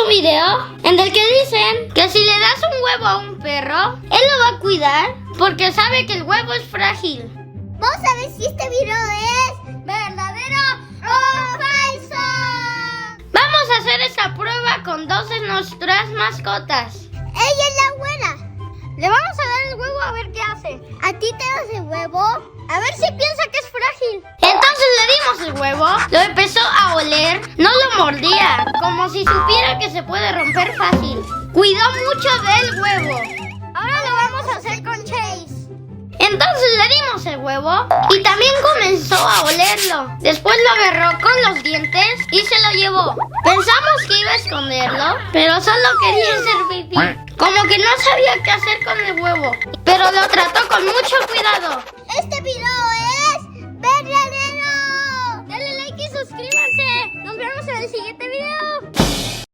un video en el que dicen que si le das un huevo a un perro, él lo va a cuidar porque sabe que el huevo es frágil. Vamos a ver si este video es verdadero o falso. Vamos a hacer esta prueba con dos de nuestras mascotas. Ella es la buena. Le vamos a dar el huevo a ver qué hace. ¿A ti te das el huevo? A ver si piensa que es frágil. Entonces le dimos el huevo, lo empezó a oler, no lo mordía, como si supiera que se puede romper fácil. Cuidó mucho del huevo. Ahora lo vamos a hacer con Chase. Entonces le dimos el huevo y también comenzó a olerlo. Después lo agarró con los dientes y se lo llevó. Pensamos que iba a esconderlo, pero solo quería hacer pipí. Como que no sabía qué hacer con el huevo, pero lo trató con mucho cuidado. Este video es verdadero. Dale like y suscríbanse. Nos vemos en el siguiente video.